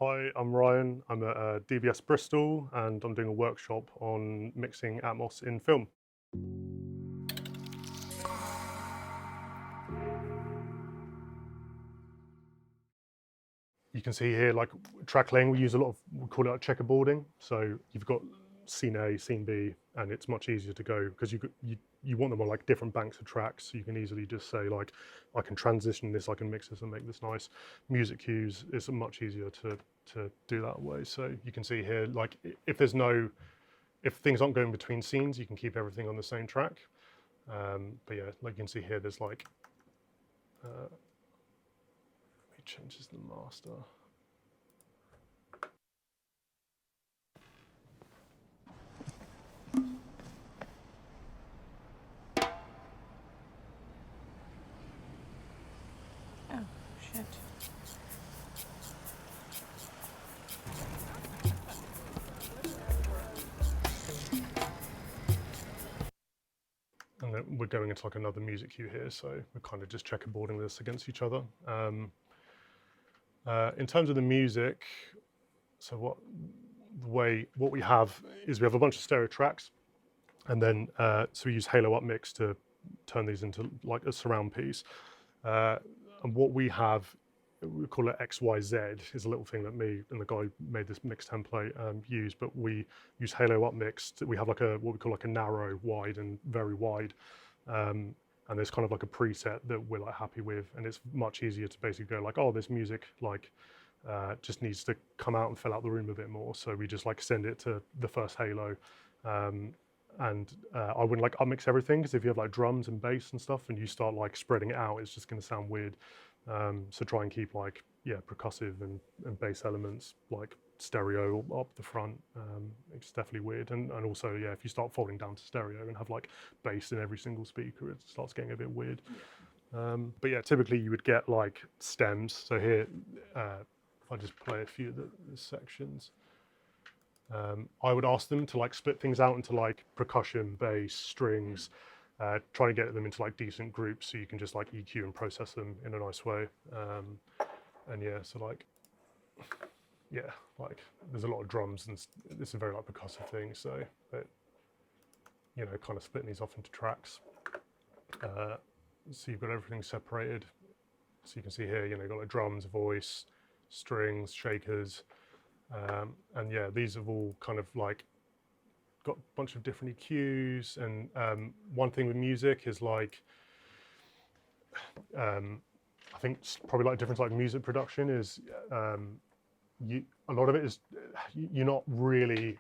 Hi, I'm Ryan. I'm at DBS Bristol and I'm doing a workshop on mixing Atmos in film. You can see here, like track laying, we use a lot of, we call it like checkerboarding. So you've got scene A, scene B, and it's much easier to go because you want them on like different banks of tracks. So you can easily just say like, I can transition this, I can mix this and make this nice. Music cues is much easier to do that way. So you can see here, like if things aren't going between scenes, you can keep everything on the same track. But yeah, like you can see here, there's like, it changes the master. Oh, shit. And then we're going into like another music cue here, so we're kind of just checkerboarding this against each other. In terms of the music, so what we have is we have a bunch of stereo tracks, and then so we use Halo Upmix to turn these into like a surround piece. And what we have, we call it XYZ, is a little thing that me and the guy who made this mix template use. But we use Halo Upmix. We have like what we call like a narrow, wide, and very wide. And there's kind of like a preset that we're like happy with, and it's much easier to basically go like, oh, this music like just needs to come out and fill out the room a bit more. So we just like send it to the first Halo. And I wouldn't like upmix everything, because if you have like drums and bass and stuff and you start like spreading it out, it's just going to sound weird. So try and keep like, yeah, percussive and bass elements like stereo up the front. It's definitely weird. And also, yeah, if you start folding down to stereo and have like bass in every single speaker, it starts getting a bit weird. But yeah, typically you would get like stems. So here, if I just play a few of the sections, I would ask them to like split things out into like percussion, bass, strings, try to get them into like decent groups so you can just like EQ and process them in a nice way. And yeah, so like, yeah, like there's a lot of drums and it's a very like percussive thing. So, but, you know, kind of splitting these off into tracks. So you've got everything separated. So you can see here, you know, you've got like drums, voice, strings, shakers. And yeah, these have all kind of like got a bunch of different EQs. And one thing with music is like, I think probably like difference like music production is a lot of it is you're not really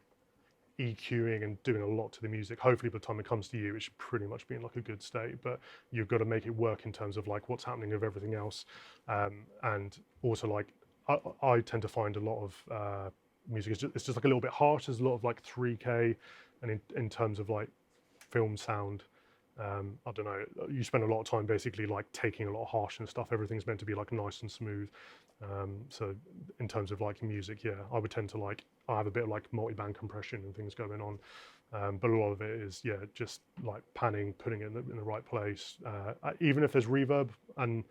EQing and doing a lot to the music. Hopefully by the time it comes to you, it should pretty much be in like a good state, but you've got to make it work in terms of like what's happening with everything else. And also like, I tend to find a lot of music, it's just like a little bit harsh. There's a lot of like 3K, and in terms of like film sound, I don't know, you spend a lot of time basically like taking a lot of harsh and stuff. Everything's meant to be like nice and smooth. So in terms of like music, yeah, I would tend to like, I have a bit of like multi-band compression and things going on. But a lot of it is, yeah, just like panning, putting it in the right place. Even if there's reverb, and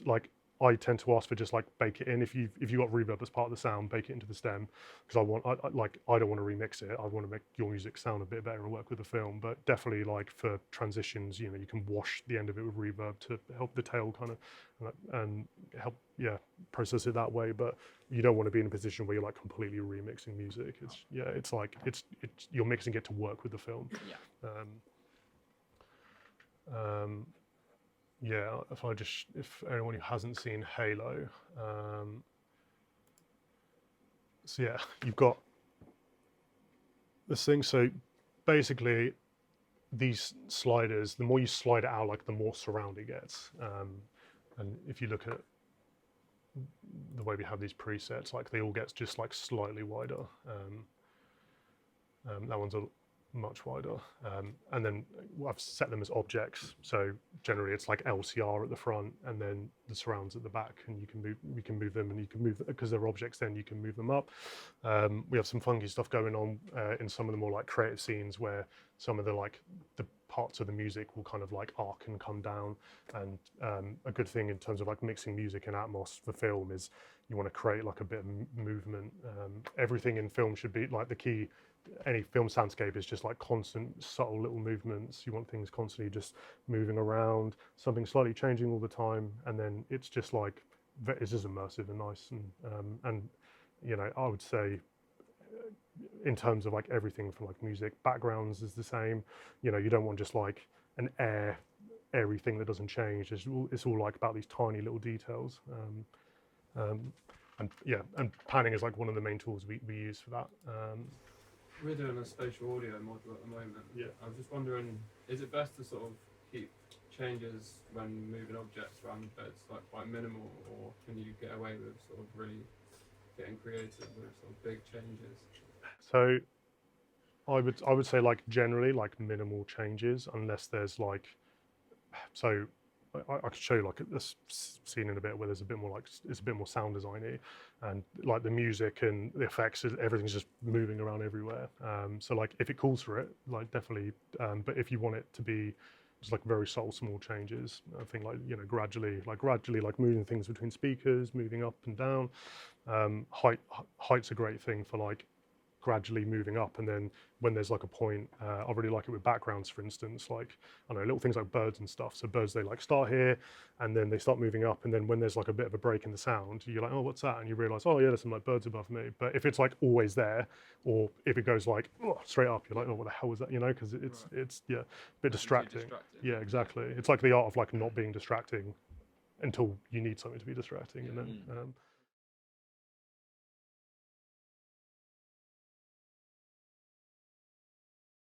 like I tend to ask for just like bake it in. If you got reverb as part of the sound, bake it into the stem, because I don't want to remix it. I want to make your music sound a bit better and work with the film. But definitely like for transitions, you know, you can wash the end of it with reverb to help the tail kind of and help, yeah, process it that way. But you don't want to be in a position where you're like completely remixing music. It's, yeah, it's like it's you're mixing it to work with the film. Yeah. Yeah, if anyone who hasn't seen Halo, so yeah, you've got this thing. So basically, these sliders, the more you slide it out, like the more surround it gets. And if you look at the way we have these presets, like they all get just like slightly wider. That one's much wider. And then I've set them as objects. So generally it's like LCR at the front and then the surrounds at the back, and we can move them, and you can move, because they're objects, then you can move them up. We have some funky stuff going on in some of the more like creative scenes, where some of the like the parts of the music will kind of like arc and come down. And a good thing in terms of like mixing music and Atmos for film is you want to create like a bit of movement. Everything in film should be like the key. Any film soundscape is just like constant, subtle little movements. You want things constantly just moving around, something slightly changing all the time, and then it's just like it's just immersive and nice. And you know, I would say in terms of like everything from like music, backgrounds is the same. You know, you don't want just like an airy thing that doesn't change. It's all like about these tiny little details. And yeah, and panning is like one of the main tools we use for that. We're doing a spatial audio model at the moment. Yeah. I was just wondering, is it best to sort of keep changes when moving objects around the beds like quite minimal, or can you get away with sort of really getting creative with sort of big changes? So I would say like generally like minimal changes unless there's like, so I could show you like this scene in a bit where there's a bit more like it's a bit more sound designy, and like the music and the effects, everything's just moving around everywhere. So like if it calls for it, like definitely. But if you want it to be just like very subtle, small changes, I think like you know gradually like moving things between speakers, moving up and down. Height's a great thing for like gradually moving up, and then when there's like a point, I really like it with backgrounds, for instance, like I don't know, little things like birds and stuff. So birds, they like start here and then they start moving up, and then when there's like a bit of a break in the sound, you're like, oh, what's that? And you realize, oh yeah, there's some like birds above me. But if it's like always there, or if it goes like straight up, you're like, oh, what the hell was that? You know, because it's yeah, a bit distracting. Yeah, exactly. It's like the art of like not being distracting until you need something to be distracting, and then